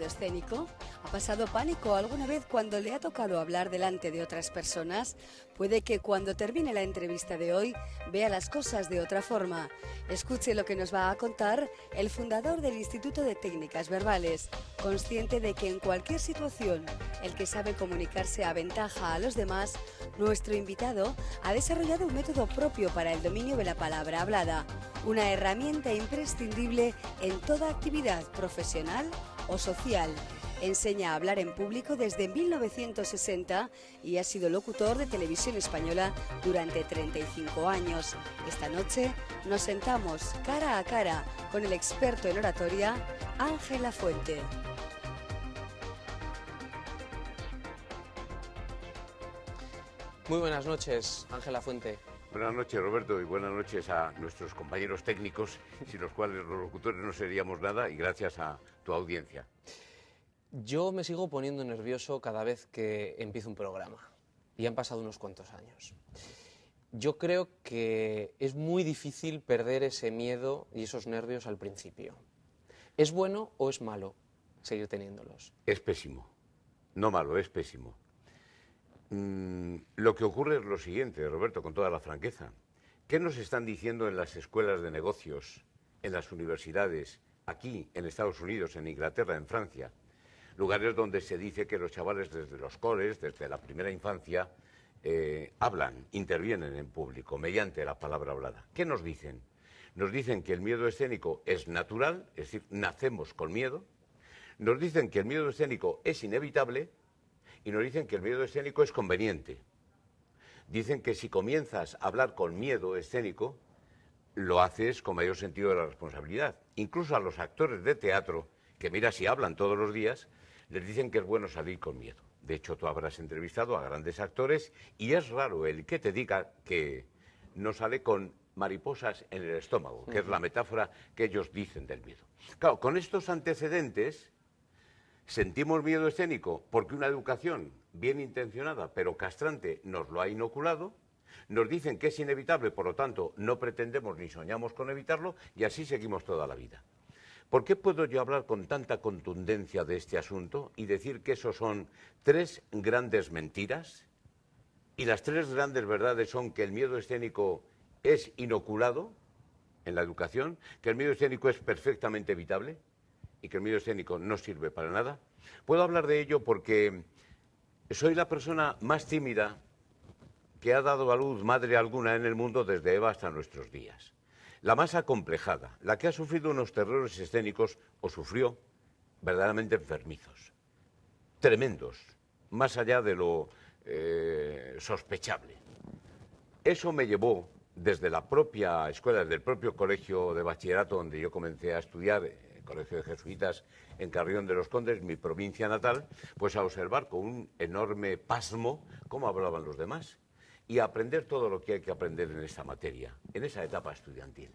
escénico? ¿Ha pasado pánico alguna vez cuando le ha tocado hablar delante de otras personas? Puede que cuando termine la entrevista de hoy vea las cosas de otra forma. Escuche lo que nos va a contar el fundador del Instituto de Técnicas Verbales, consciente de que en cualquier situación el que sabe comunicarse aventaja a los demás. Nuestro invitado ha desarrollado un método propio para el dominio de la palabra hablada, una herramienta imprescindible en toda actividad profesional o social. Enseña a hablar en público desde 1960 y ha sido locutor de televisión española durante 35 años. Esta noche nos sentamos cara a cara con el experto en oratoria, Ángel Lafuente. Muy buenas noches, Ángel Lafuente. Buenas noches, Roberto, y buenas noches a nuestros compañeros técnicos, sin los cuales los locutores no seríamos nada, y gracias a tu audiencia. Yo me sigo poniendo nervioso cada vez que empiezo un programa, y han pasado unos cuantos años. Yo creo que es muy difícil perder ese miedo y esos nervios al principio. ¿Es bueno o es malo seguir teniéndolos? Es pésimo. No malo, es pésimo. Lo que ocurre es lo siguiente, Roberto, con toda la franqueza. ¿Qué nos están diciendo en las escuelas de negocios, en las universidades, aquí, en Estados Unidos, en Inglaterra, en Francia? Lugares donde se dice que los chavales desde los coles, desde la primera infancia, hablan, intervienen en público mediante la palabra hablada. ¿Qué nos dicen? Nos dicen que el miedo escénico es natural, es decir, nacemos con miedo. Nos dicen que el miedo escénico es inevitable. Y nos dicen que el miedo escénico es conveniente. Dicen que si comienzas a hablar con miedo escénico, lo haces con mayor sentido de la responsabilidad. Incluso a los actores de teatro, que mira si hablan todos los días, les dicen que es bueno salir con miedo. De hecho, tú habrás entrevistado a grandes actores y es raro el que te diga que no sale con mariposas en el estómago, que es la metáfora que ellos dicen del miedo. Claro, con estos antecedentes sentimos miedo escénico porque una educación bien intencionada pero castrante nos lo ha inoculado, nos dicen que es inevitable, por lo tanto no pretendemos ni soñamos con evitarlo y así seguimos toda la vida. ¿Por qué puedo yo hablar con tanta contundencia de este asunto y decir que eso son tres grandes mentiras? Y las tres grandes verdades son que el miedo escénico es inoculado en la educación, que el miedo escénico es perfectamente evitable y que el miedo escénico no sirve para nada. Puedo hablar de ello porque soy la persona más tímida que ha dado a luz madre alguna en el mundo desde Eva hasta nuestros días. La más acomplejada, la que ha sufrido unos terrores escénicos, o sufrió, verdaderamente enfermizos, tremendos, más allá de lo sospechable. Eso me llevó desde la propia escuela, desde el propio colegio de bachillerato donde yo comencé a estudiar, el colegio de jesuitas en Carrión de los Condes, mi provincia natal, pues a observar con un enorme pasmo cómo hablaban los demás y a aprender todo lo que hay que aprender en esta materia, en esa etapa estudiantil.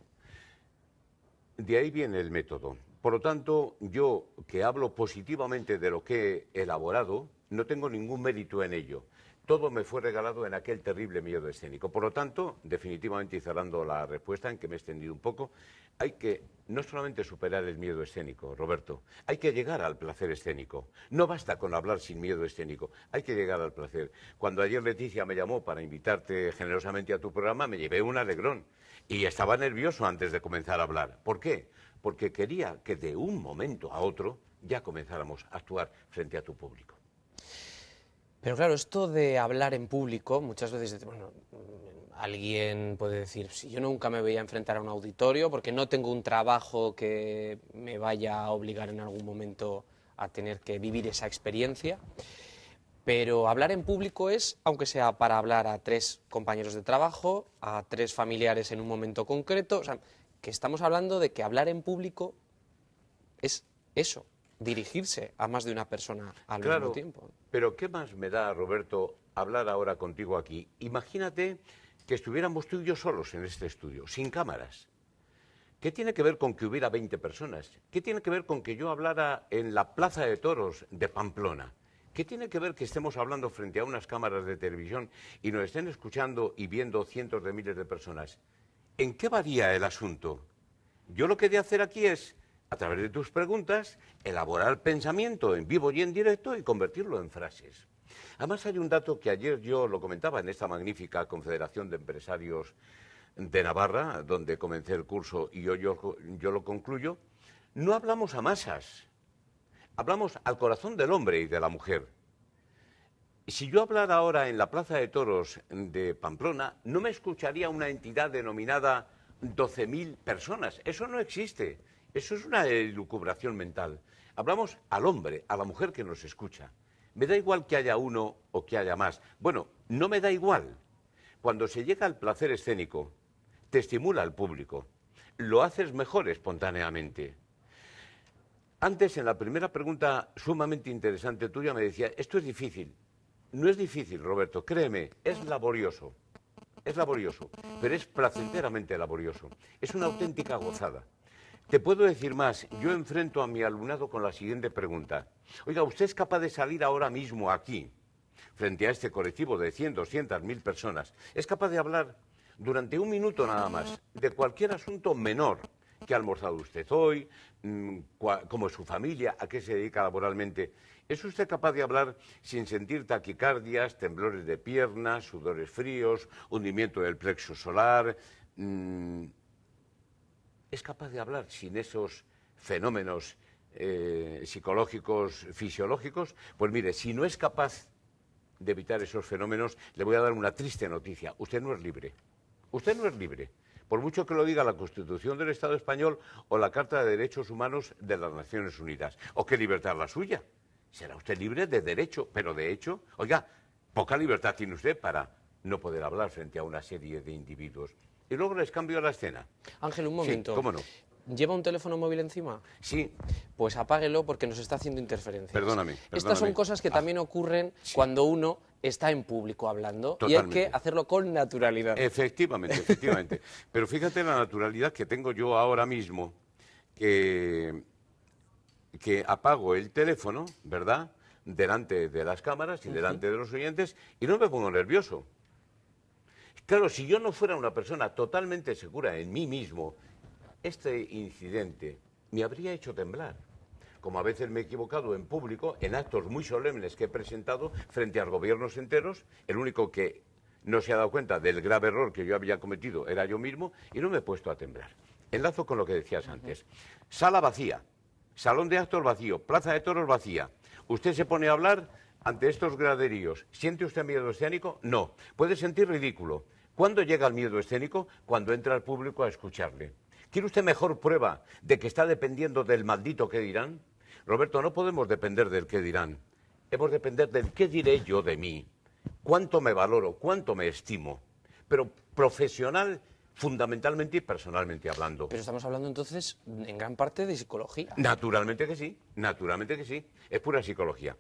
De ahí viene el método. Por lo tanto, yo que hablo positivamente de lo que he elaborado, no tengo ningún mérito en ello. Todo me fue regalado en aquel terrible miedo escénico. Por lo tanto, definitivamente, y cerrando la respuesta, en que me he extendido un poco, hay que no solamente superar el miedo escénico, Roberto, hay que llegar al placer escénico. No basta con hablar sin miedo escénico, hay que llegar al placer. Cuando ayer Leticia me llamó para invitarte generosamente a tu programa, me llevé un alegrón y estaba nervioso antes de comenzar a hablar. ¿Por qué? Porque quería que de un momento a otro ya comenzáramos a actuar frente a tu público. Pero claro, esto de hablar en público, muchas veces, bueno, alguien puede decir, si yo nunca me voy a enfrentar a un auditorio porque no tengo un trabajo que me vaya a obligar en algún momento a tener que vivir esa experiencia. Pero hablar en público es, aunque sea para hablar a 3 compañeros de trabajo, a 3 familiares en un momento concreto, o sea, que estamos hablando de que hablar en público es eso, dirigirse a más de una persona al mismo tiempo. Pero ¿qué más me da, Roberto, hablar ahora contigo aquí? Imagínate que estuviéramos tú y yo solos en este estudio, sin cámaras. ¿Qué tiene que ver con que hubiera 20 personas? ¿Qué tiene que ver con que yo hablara en la Plaza de Toros de Pamplona? ¿Qué tiene que ver que estemos hablando frente a unas cámaras de televisión y nos estén escuchando y viendo cientos de miles de personas? ¿En qué varía el asunto? Yo lo que he de hacer aquí es a través de tus preguntas, elaborar pensamiento en vivo y en directo y convertirlo en frases. Además, hay un dato que ayer yo lo comentaba en esta magnífica Confederación de Empresarios de Navarra, donde comencé el curso y yo lo concluyo. No hablamos a masas, hablamos al corazón del hombre y de la mujer. Si yo hablara ahora en la Plaza de Toros de Pamplona, no me escucharía una entidad denominada 12.000 personas. Eso no existe. Eso es una elucubración mental. Hablamos al hombre, a la mujer que nos escucha. Me da igual que haya uno o que haya más. Bueno, no me da igual. Cuando se llega al placer escénico, te estimula al público. Lo haces mejor espontáneamente. Antes, en la primera pregunta sumamente interesante tuya, me decía, esto es difícil. No es difícil, Roberto, créeme, es laborioso, pero es placenteramente laborioso. Es una auténtica gozada. Te puedo decir más, yo enfrento a mi alumnado con la siguiente pregunta. Oiga, ¿usted es capaz de salir ahora mismo aquí, frente a este colectivo de 100, 200, 1000 personas? ¿Es capaz de hablar durante un minuto nada más de cualquier asunto menor? ¿Qué ha almorzado usted hoy? ¿Cómo es su familia? ¿A qué se dedica laboralmente? ¿Es usted capaz de hablar sin sentir taquicardias, temblores de piernas, sudores fríos, hundimiento del plexo solar? ¿Es capaz de hablar sin esos fenómenos psicológicos, fisiológicos? Pues mire, si no es capaz de evitar esos fenómenos, le voy a dar una triste noticia. Usted no es libre. Usted no es libre. Por mucho que lo diga la Constitución del Estado español o la Carta de Derechos Humanos de las Naciones Unidas. ¿O qué libertad la suya? Será usted libre de derecho, pero de hecho, oiga, poca libertad tiene usted para no poder hablar frente a una serie de individuos. Y luego les cambio la escena. Ángel, un momento. Sí, ¿cómo no? ¿Lleva un teléfono móvil encima? Sí. Pues apáguelo porque nos está haciendo interferencias. Perdóname. Estas son cosas que también ocurren cuando uno está en público hablando. Totalmente. Y hay que hacerlo con naturalidad. Efectivamente, efectivamente. Pero fíjate la naturalidad que tengo yo ahora mismo, que apago el teléfono, ¿verdad?, delante de las cámaras y delante de los oyentes, y no me pongo nervioso. Claro, si yo no fuera una persona totalmente segura en mí mismo, este incidente me habría hecho temblar. Como a veces me he equivocado en público, en actos muy solemnes que he presentado frente a gobiernos enteros, el único que no se ha dado cuenta del grave error que yo había cometido era yo mismo, y no me he puesto a temblar. Enlazo con lo que decías antes. Sala vacía, salón de actos vacío, plaza de toros vacía. Usted se pone a hablar ante estos graderíos. ¿Siente usted miedo escénico? No. ¿Puede sentir ridículo? ¿Cuándo llega el miedo escénico? Cuando entra el público a escucharle. ¿Quiere usted mejor prueba de que está dependiendo del maldito qué dirán? Roberto, no podemos depender del qué dirán. Hemos de depender del qué diré yo de mí. Cuánto me valoro, cuánto me estimo. Pero profesional, fundamentalmente y personalmente hablando. Pero estamos hablando entonces en gran parte de psicología. Naturalmente que sí, es pura psicología.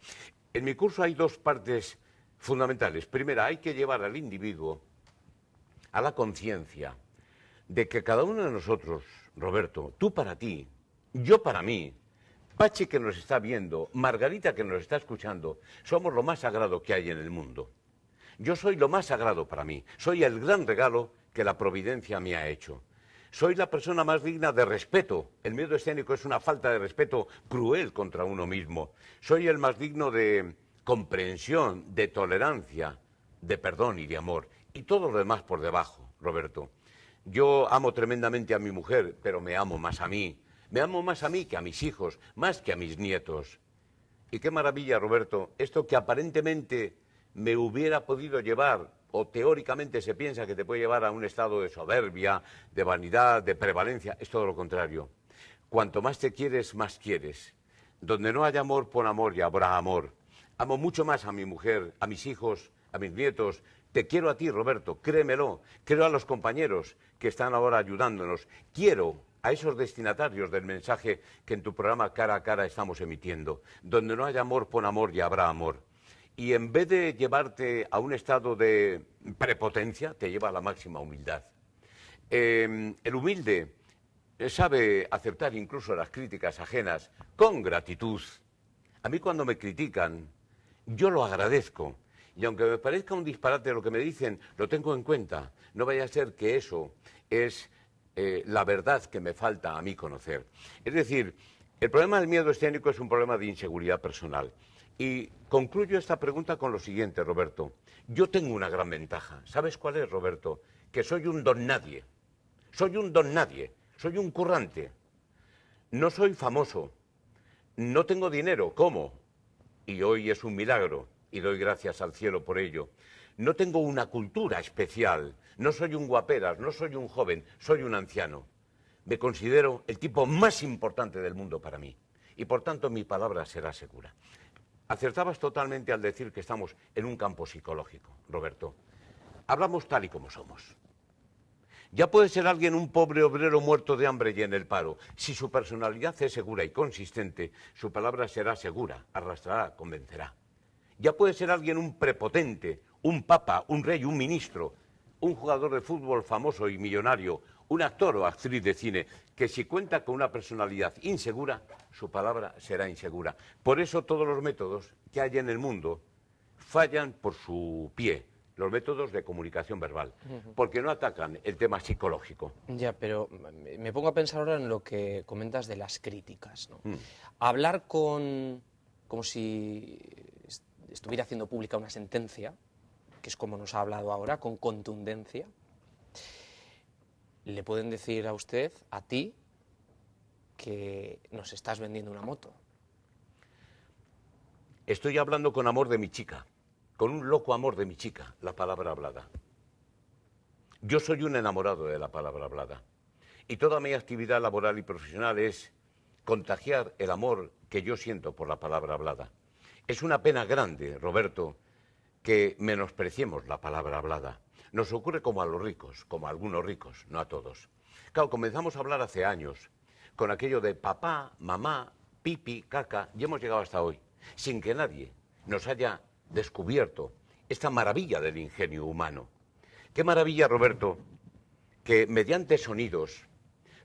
En mi curso hay dos partes fundamentales. Primera, hay que llevar al individuo a la conciencia de que cada uno de nosotros, Roberto, tú para ti, yo para mí, Pachi que nos está viendo, Margarita que nos está escuchando, somos lo más sagrado que hay en el mundo. Yo soy lo más sagrado para mí, soy el gran regalo que la providencia me ha hecho. Soy la persona más digna de respeto. El miedo escénico es una falta de respeto cruel contra uno mismo. Soy el más digno de comprensión, de tolerancia, de perdón y de amor. Y todo lo demás por debajo, Roberto. Yo amo tremendamente a mi mujer, pero me amo más a mí. Me amo más a mí que a mis hijos, más que a mis nietos. Y qué maravilla, Roberto, esto que aparentemente me hubiera podido llevar, o teóricamente se piensa que te puede llevar a un estado de soberbia, de vanidad, de prevalencia, es todo lo contrario. Cuanto más te quieres, más quieres. Donde no haya amor, pon amor y habrá amor. Amo mucho más a mi mujer, a mis hijos, a mis nietos. Te quiero a ti, Roberto, créemelo. Quiero a los compañeros que están ahora ayudándonos. Quiero a esos destinatarios del mensaje que en tu programa Cara a Cara estamos emitiendo. Donde no haya amor, pon amor y habrá amor. Y en vez de llevarte a un estado de prepotencia, te lleva a la máxima humildad. El humilde sabe aceptar incluso las críticas ajenas con gratitud. A mí cuando me critican, yo lo agradezco. Y aunque me parezca un disparate lo que me dicen, lo tengo en cuenta. No vaya a ser que eso es la verdad que me falta a mí conocer. Es decir, el problema del miedo escénico es un problema de inseguridad personal. Y concluyo esta pregunta con lo siguiente, Roberto. Yo tengo una gran ventaja. ¿Sabes cuál es, Roberto? Que soy un don nadie. Soy un don nadie. Soy un currante. No soy famoso. No tengo dinero. ¿Cómo? Y hoy es un milagro. Y doy gracias al cielo por ello. No tengo una cultura especial. No soy un guaperas. No soy un joven. Soy un anciano. Me considero el tipo más importante del mundo para mí. Y por tanto mi palabra será segura. Acertabas totalmente al decir que estamos en un campo psicológico, Roberto. Hablamos tal y como somos. Ya puede ser alguien un pobre obrero muerto de hambre y en el paro. Si su personalidad es segura y consistente, su palabra será segura, arrastrará, convencerá. Ya puede ser alguien un prepotente, un papa, un rey, un ministro, un jugador de fútbol famoso y millonario, un actor o actriz de cine, que si cuenta con una personalidad insegura, su palabra será insegura. Por eso todos los métodos que hay en el mundo fallan por su pie, los métodos de comunicación verbal, porque no atacan el tema psicológico. Ya, pero me pongo a pensar ahora en lo que comentas de las críticas, ¿no? Hablar como si estuviera haciendo pública una sentencia, que es como nos ha hablado ahora, con contundencia. Le pueden decir a usted, a ti, que nos estás vendiendo una moto. Estoy hablando con amor de mi chica, con un loco amor de mi chica, la palabra hablada. Yo soy un enamorado de la palabra hablada. Y toda mi actividad laboral y profesional es contagiar el amor que yo siento por la palabra hablada. Es una pena grande, Roberto, que menospreciemos la palabra hablada. Nos ocurre como a los ricos, como a algunos ricos, no a todos. Claro, comenzamos a hablar hace años, con aquello de papá, mamá, pipi, caca, y hemos llegado hasta hoy, sin que nadie nos haya descubierto esta maravilla del ingenio humano. Qué maravilla, Roberto, que mediante sonidos,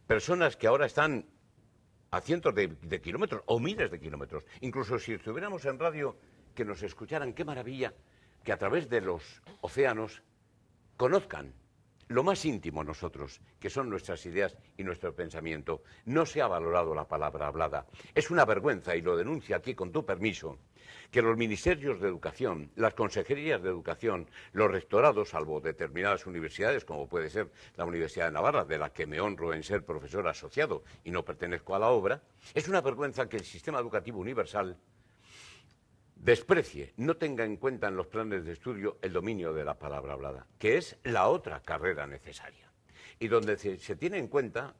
personas que ahora están a cientos de kilómetros o miles de kilómetros, incluso si estuviéramos en radio, que nos escucharan, qué maravilla que a través de los océanos conozcan lo más íntimo nosotros, que son nuestras ideas y nuestro pensamiento. No se ha valorado la palabra hablada. Es una vergüenza, y lo denuncio aquí con tu permiso, que los ministerios de educación, las consejerías de educación, los rectorados, salvo determinadas universidades, como puede ser la Universidad de Navarra, de la que me honro en ser profesor asociado y no pertenezco a la obra, es una vergüenza que el sistema educativo universal desprecie, no tenga en cuenta en los planes de estudio el dominio de la palabra hablada, que es la otra carrera necesaria. Y donde se tiene en cuenta,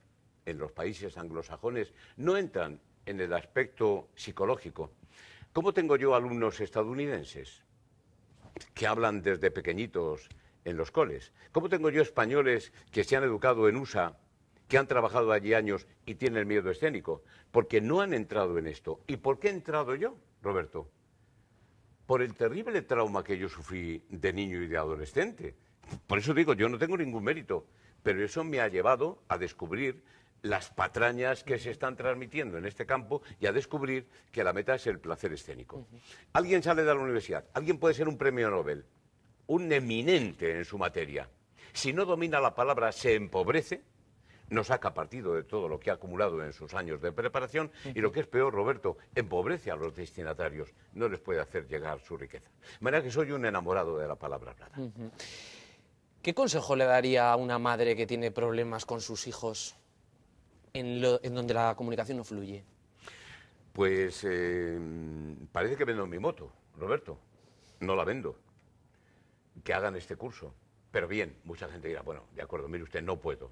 en los países anglosajones, no entran en el aspecto psicológico. ¿Cómo tengo yo alumnos estadounidenses que hablan desde pequeñitos en los coles? ¿Cómo tengo yo españoles que se han educado en USA, que han trabajado allí años y tienen miedo escénico? Porque no han entrado en esto. ¿Y por qué he entrado yo, Roberto? Por el terrible trauma que yo sufrí de niño y de adolescente. Por eso digo, yo no tengo ningún mérito, pero eso me ha llevado a descubrir las patrañas que se están transmitiendo en este campo y a descubrir que la meta es el placer escénico. Alguien sale de la universidad, alguien puede ser un premio Nobel, un eminente en su materia. Si no domina la palabra, se empobrece, no saca partido de todo lo que ha acumulado en sus años de preparación y lo que es peor, Roberto, empobrece a los destinatarios, no les puede hacer llegar su riqueza. De manera que soy un enamorado de la palabra hablada. ¿Qué consejo le daría a una madre que tiene problemas con sus hijos en donde la comunicación no fluye? Pues parece que vendo mi moto, Roberto. No la vendo. Que hagan este curso. Pero bien, mucha gente dirá, bueno, de acuerdo, mire usted, no puedo.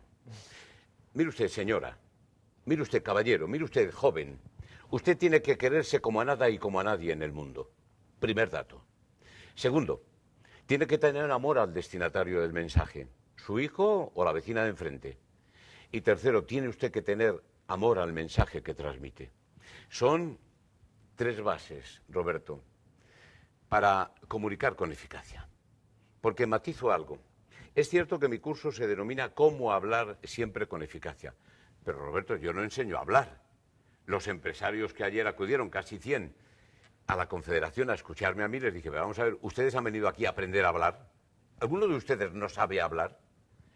Mire usted, señora, mire usted, caballero, mire usted, joven, usted tiene que quererse como a nada y como a nadie en el mundo. Primer dato. Segundo, tiene que tener amor al destinatario del mensaje, su hijo o la vecina de enfrente. Y tercero, tiene usted que tener amor al mensaje que transmite. Son tres bases, Roberto, para comunicar con eficacia. Porque matizo algo. Es cierto que mi curso se denomina Cómo hablar siempre con eficacia. Pero, Roberto, yo no enseño a hablar. Los empresarios que ayer acudieron, casi 100, a la Confederación a escucharme a mí, les dije, vamos a ver, ¿ustedes han venido aquí a aprender a hablar? ¿Alguno de ustedes no sabe hablar?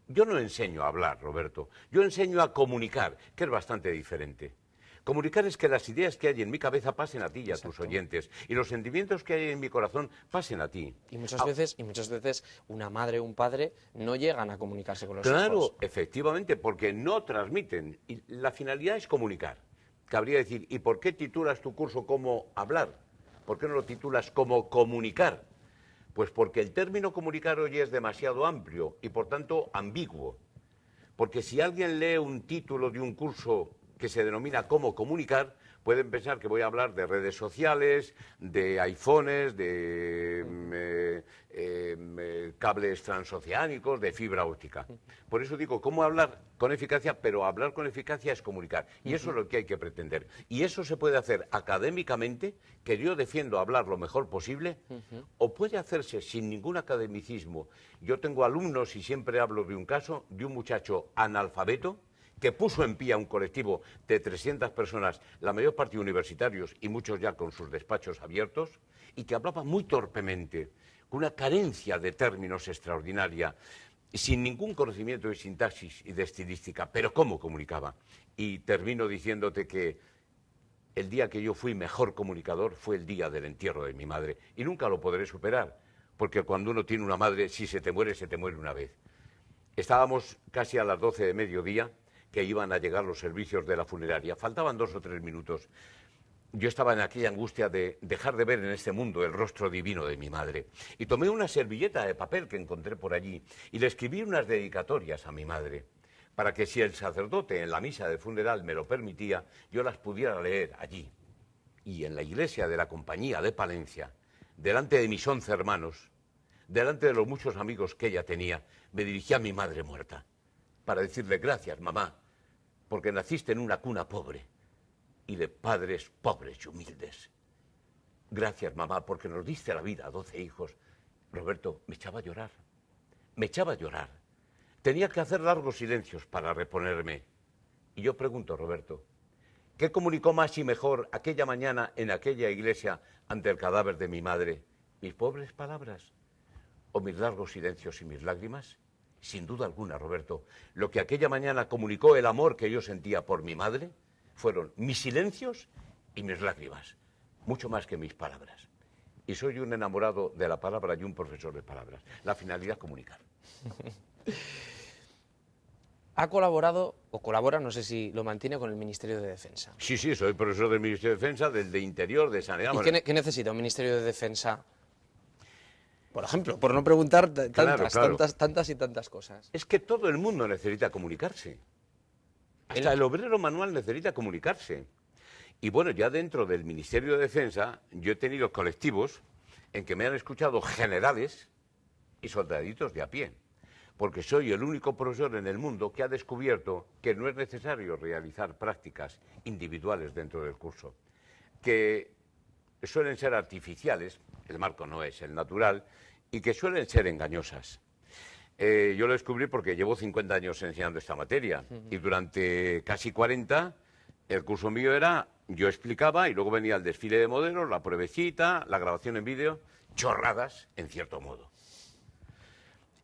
Yo no enseño a hablar, Roberto, yo enseño a comunicar, que es bastante diferente. Comunicar es que las ideas que hay en mi cabeza pasen a ti y a tus oyentes, y los sentimientos que hay en mi corazón pasen a ti. Y muchas veces una madre o un padre no llegan a comunicarse con los Claro, hijos. efectivamente, porque no transmiten. Y la finalidad es comunicar. Cabría decir, ¿y por qué titulas tu curso como hablar? ¿Por qué no lo titulas como comunicar? Pues porque el término comunicar hoy es demasiado amplio y por tanto ambiguo. Porque si alguien lee un título de un curso que se denomina cómo comunicar, pueden pensar que voy a hablar de redes sociales, de iPhones, de cables transoceánicos, de fibra óptica. Por eso digo, cómo hablar con eficacia, pero hablar con eficacia es comunicar. Y eso es lo que hay que pretender. Y eso se puede hacer académicamente, que yo defiendo hablar lo mejor posible, o puede hacerse sin ningún academicismo. Yo tengo alumnos y siempre hablo de un caso, de un muchacho analfabeto, que puso en pie a un colectivo de 300 personas, la mayor parte universitarios y muchos ya con sus despachos abiertos, y que hablaba muy torpemente, con una carencia de términos extraordinaria, sin ningún conocimiento de sintaxis y de estilística, pero cómo comunicaba. Y termino diciéndote que el día que yo fui mejor comunicador fue el día del entierro de mi madre, y nunca lo podré superar, porque cuando uno tiene una madre, si se te muere una vez. Estábamos casi a las 12 de mediodía, que iban a llegar los servicios de la funeraria. Faltaban 2 o 3 minutos. Yo estaba en aquella angustia de dejar de ver en este mundo el rostro divino de mi madre. Y tomé una servilleta de papel que encontré por allí y le escribí unas dedicatorias a mi madre, para que si el sacerdote en la misa del funeral me lo permitía, yo las pudiera leer allí. Y en la iglesia de la Compañía de Palencia, delante de mis 11 hermanos, delante de los muchos amigos que ella tenía, me dirigí a mi madre muerta, para decirle gracias, mamá, porque naciste en una cuna pobre y de padres pobres y humildes. Gracias, mamá, porque nos diste la vida a 12 hijos. Roberto, me echaba a llorar, me echaba a llorar. Tenía que hacer largos silencios para reponerme. Y yo pregunto, Roberto, ¿qué comunicó más y mejor aquella mañana en aquella iglesia ante el cadáver de mi madre? ¿Mis pobres palabras o mis largos silencios y mis lágrimas? Sin duda alguna, Roberto, lo que aquella mañana comunicó el amor que yo sentía por mi madre fueron mis silencios y mis lágrimas, mucho más que mis palabras. Y soy un enamorado de la palabra y un profesor de palabras. La finalidad, comunicar. Ha colaborado, o colabora, no sé si lo mantiene, con el Ministerio de Defensa. Sí, soy profesor del Ministerio de Defensa, del de Interior, de Sanidad. ¿Y qué necesita un Ministerio de Defensa? Por ejemplo, por no preguntar tantas y tantas cosas. Es que todo el mundo necesita comunicarse. Hasta el obrero manual necesita comunicarse. Y bueno, ya dentro del Ministerio de Defensa, yo he tenido colectivos en que me han escuchado generales y soldaditos de a pie. Porque soy el único profesor en el mundo que ha descubierto que no es necesario realizar prácticas individuales dentro del curso, que suelen ser artificiales, el marco no es el natural, y que suelen ser engañosas. Yo lo descubrí porque llevo 50 años enseñando esta materia, y durante casi 40 el curso mío era, yo explicaba y luego venía el desfile de modelos, la pruebecita, la grabación en vídeo, chorradas en cierto modo.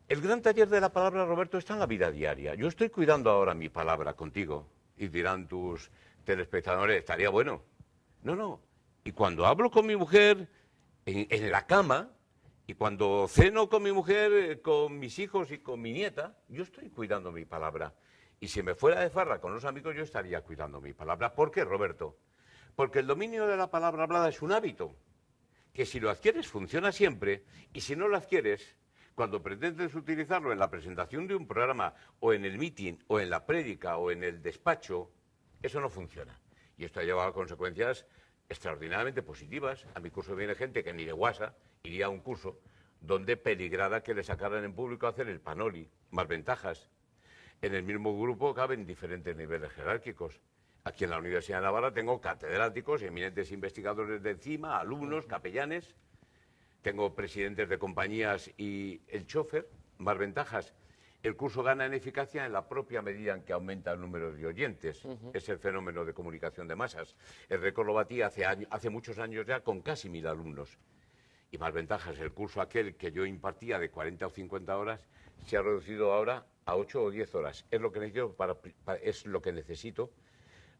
El gran taller de la palabra, Roberto, está en la vida diaria. Yo estoy cuidando ahora mi palabra contigo, y dirán tus telespectadores, estaría bueno. No. Y cuando hablo con mi mujer en la cama, y cuando ceno con mi mujer, con mis hijos y con mi nieta, yo estoy cuidando mi palabra. Y si me fuera de farra con los amigos, yo estaría cuidando mi palabra. ¿Por qué, Roberto? Porque el dominio de la palabra hablada es un hábito, que si lo adquieres funciona siempre, y si no lo adquieres, cuando pretendes utilizarlo en la presentación de un programa, o en el meeting, o en la prédica, o en el despacho, eso no funciona. Y esto ha llevado a consecuencias extraordinariamente positivas. A mi curso viene gente que ni de guasa iría a un curso donde peligrara que le sacaran en público a hacer el panoli, más ventajas. En el mismo grupo caben diferentes niveles jerárquicos. Aquí en la Universidad de Navarra tengo catedráticos, eminentes investigadores de encima, alumnos, capellanes. Tengo presidentes de compañías y el chofer, más ventajas. El curso gana en eficacia en la propia medida en que aumenta el número de oyentes. Es el fenómeno de comunicación de masas. El récord lo batí hace muchos años ya con casi 1000 alumnos. Y más ventajas, el curso aquel que yo impartía de 40 o 50 horas se ha reducido ahora a 8 o 10 horas. Es lo que necesito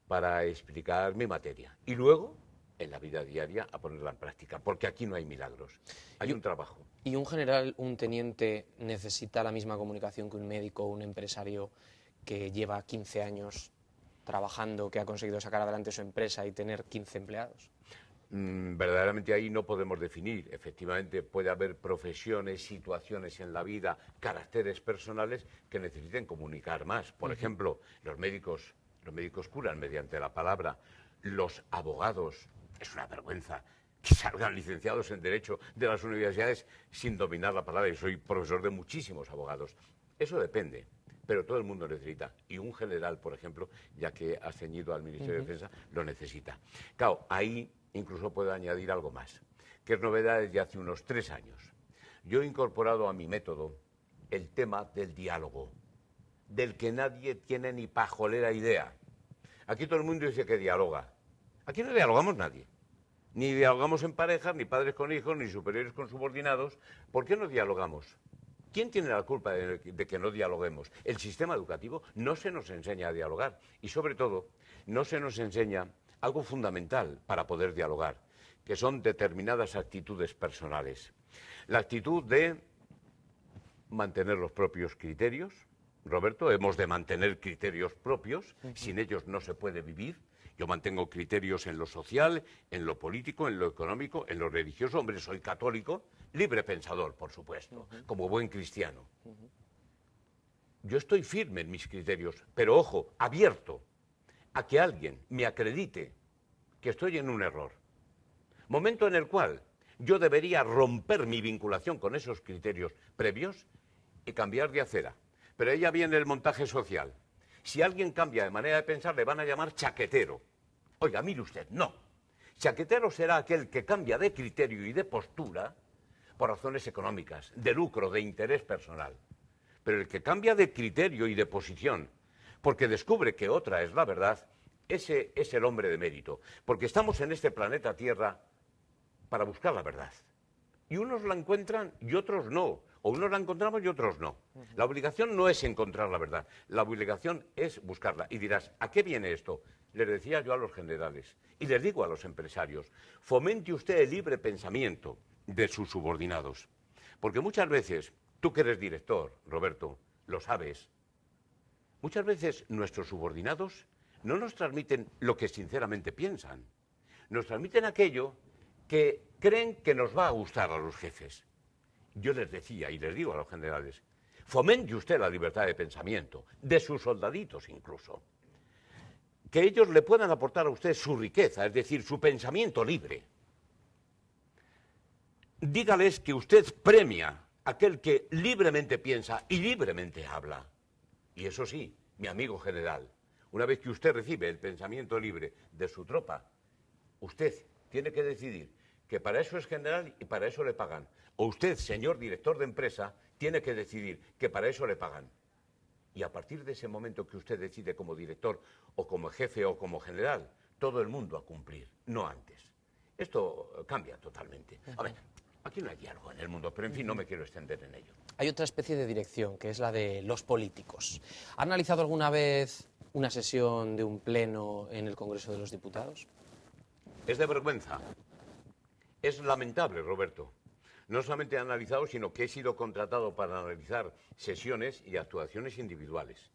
para explicar mi materia. Y luego, en la vida diaria, a ponerla en práctica, porque aquí no hay milagros, hay un trabajo. ¿Y un general, un teniente, necesita la misma comunicación que un médico o un empresario que lleva 15 años trabajando, que ha conseguido sacar adelante su empresa y tener 15 empleados? Verdaderamente ahí no podemos definir. Efectivamente puede haber profesiones, situaciones en la vida, caracteres personales que necesiten comunicar más. Por ejemplo, los médicos curan mediante la palabra. Los abogados, es una vergüenza que salgan licenciados en Derecho de las universidades sin dominar la palabra. Yo soy profesor de muchísimos abogados. Eso depende, pero todo el mundo necesita. Y un general, por ejemplo, ya que ha ceñido al Ministerio de Defensa, lo necesita. Claro, ahí incluso puedo añadir algo más, que es novedad desde hace unos 3 años. Yo he incorporado a mi método el tema del diálogo, del que nadie tiene ni pajolera idea. Aquí todo el mundo dice que dialoga. Aquí no dialogamos nadie. Ni dialogamos en parejas, ni padres con hijos, ni superiores con subordinados. ¿Por qué no dialogamos? ¿Quién tiene la culpa de que no dialoguemos? El sistema educativo no se nos enseña a dialogar y, sobre todo, no se nos enseña algo fundamental para poder dialogar, que son determinadas actitudes personales. La actitud de mantener los propios criterios. Roberto, hemos de mantener criterios propios, sin ellos no se puede vivir. Yo mantengo criterios en lo social, en lo político, en lo económico, en lo religioso. Hombre, soy católico, libre pensador, por supuesto, como buen cristiano. Yo estoy firme en mis criterios, pero ojo, abierto a que alguien me acredite que estoy en un error. Momento en el cual yo debería romper mi vinculación con esos criterios previos y cambiar de acera. Pero ahí ya viene el montaje social. Si alguien cambia de manera de pensar, le van a llamar chaquetero. Oiga, mire usted, no. Chaquetero será aquel que cambia de criterio y de postura por razones económicas, de lucro, de interés personal. Pero el que cambia de criterio y de posición porque descubre que otra es la verdad, ese es el hombre de mérito. Porque estamos en este planeta Tierra para buscar la verdad. Y unos la encuentran y otros no. O unos la encontramos y otros no. La obligación no es encontrar la verdad. La obligación es buscarla. Y dirás, ¿a qué viene esto? Les decía yo a los generales y les digo a los empresarios, fomente usted el libre pensamiento de sus subordinados. Porque muchas veces, tú que eres director, Roberto, lo sabes, muchas veces nuestros subordinados no nos transmiten lo que sinceramente piensan. Nos transmiten aquello que creen que nos va a gustar a los jefes. Yo les decía y les digo a los generales, fomente usted la libertad de pensamiento, de sus soldaditos incluso. Que ellos le puedan aportar a usted su riqueza, es decir, su pensamiento libre. Dígales que usted premia a aquel que libremente piensa y libremente habla. Y eso sí, mi amigo general, una vez que usted recibe el pensamiento libre de su tropa, usted tiene que decidir que para eso es general y para eso le pagan. O usted, señor director de empresa, tiene que decidir que para eso le pagan. Y a partir de ese momento que usted decide como director o como jefe o como general, todo el mundo a cumplir, no antes. Esto cambia totalmente. A ver, aquí no hay diálogo en el mundo, pero en fin, no me quiero extender en ello. Hay otra especie de dirección, que es la de los políticos. ¿Ha analizado alguna vez una sesión de un pleno en el Congreso de los Diputados? Es de vergüenza. Es lamentable, Roberto. No solamente he analizado, sino que he sido contratado para analizar sesiones y actuaciones individuales.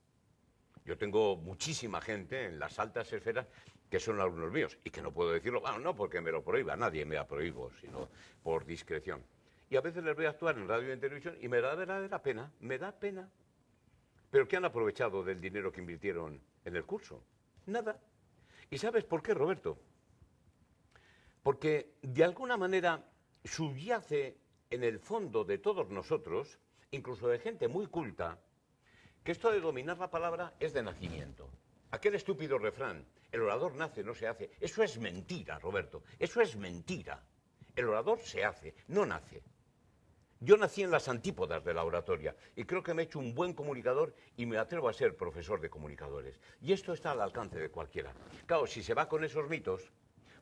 Yo tengo muchísima gente en las altas esferas que son alumnos míos y que no puedo decirlo, bueno, no porque me lo prohíba, nadie me la prohíbo, sino por discreción. Y a veces les voy a actuar en radio y en televisión y me da verdadera pena, me da pena. ¿Pero qué han aprovechado del dinero que invirtieron en el curso? Nada. ¿Y sabes por qué, Roberto? Porque de alguna manera subyace en el fondo de todos nosotros, incluso de gente muy culta, que esto de dominar la palabra es de nacimiento. Aquel estúpido refrán, el orador nace, no se hace, eso es mentira, Roberto, eso es mentira. El orador se hace, no nace. Yo nací en las antípodas de la oratoria y creo que me he hecho un buen comunicador y me atrevo a ser profesor de comunicadores. Y esto está al alcance de cualquiera. Claro, si se va con esos mitos,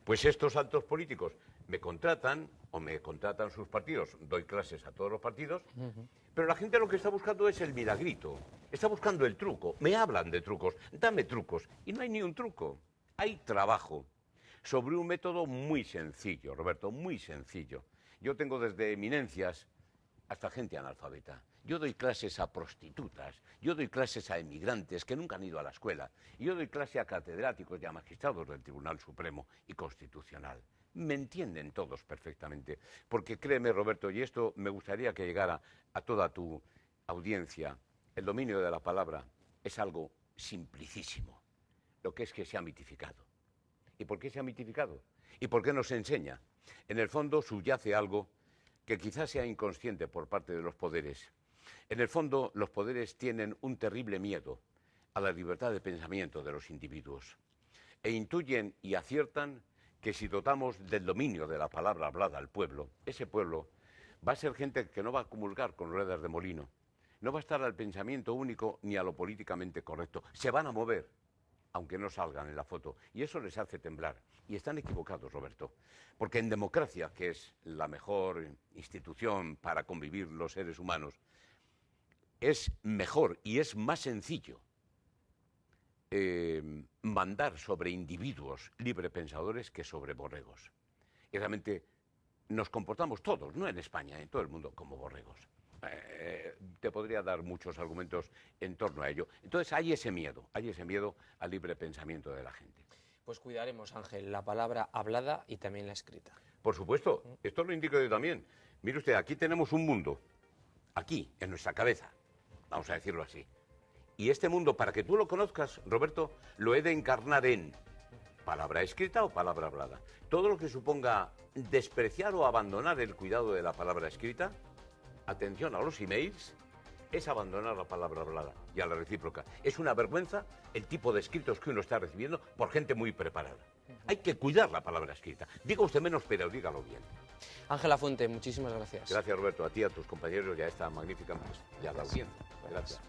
Pues estos altos políticos me contratan o me contratan sus partidos, doy clases a todos los partidos, pero la gente lo que está buscando es el milagrito, está buscando el truco. Me hablan de trucos, dame trucos, y no hay ni un truco. Hay trabajo sobre un método muy sencillo, Roberto, muy sencillo. Yo tengo desde eminencias hasta gente analfabeta. Yo doy clases a prostitutas, yo doy clases a emigrantes que nunca han ido a la escuela, y yo doy clase a catedráticos y a magistrados del Tribunal Supremo y Constitucional. Me entienden todos perfectamente, porque créeme, Roberto, y esto me gustaría que llegara a toda tu audiencia, el dominio de la palabra es algo simplicísimo, lo que es que se ha mitificado. ¿Y por qué se ha mitificado? ¿Y por qué nos enseña? En el fondo subyace algo que quizás sea inconsciente por parte de los poderes. En el fondo, los poderes tienen un terrible miedo a la libertad de pensamiento de los individuos e intuyen y aciertan que si dotamos del dominio de la palabra hablada al pueblo, ese pueblo va a ser gente que no va a comulgar con ruedas de molino, no va a estar al pensamiento único ni a lo políticamente correcto, se van a mover, aunque no salgan en la foto, y eso les hace temblar. Y están equivocados, Roberto, porque en democracia, que es la mejor institución para convivir los seres humanos, es mejor y es más sencillo mandar sobre individuos librepensadores que sobre borregos. Y realmente nos comportamos todos, no en España, en todo el mundo, como borregos. Te podría dar muchos argumentos en torno a ello. Entonces hay ese miedo al libre pensamiento de la gente. Pues cuidaremos, Ángel, la palabra hablada y también la escrita. Por supuesto, esto lo indico yo también. Mire usted, aquí tenemos un mundo, aquí, en nuestra cabeza, vamos a decirlo así. Y este mundo, para que tú lo conozcas, Roberto, lo he de encarnar en palabra escrita o palabra hablada. Todo lo que suponga despreciar o abandonar el cuidado de la palabra escrita, atención a los emails, es abandonar la palabra hablada y a la recíproca. Es una vergüenza el tipo de escritos que uno está recibiendo por gente muy preparada. Hay que cuidar la palabra escrita. Diga usted menos, pero dígalo bien. Ángel Lafuente, muchísimas gracias. Gracias, Roberto, a ti, a tus compañeros y a esta magnífica y a la audiencia. Gracias.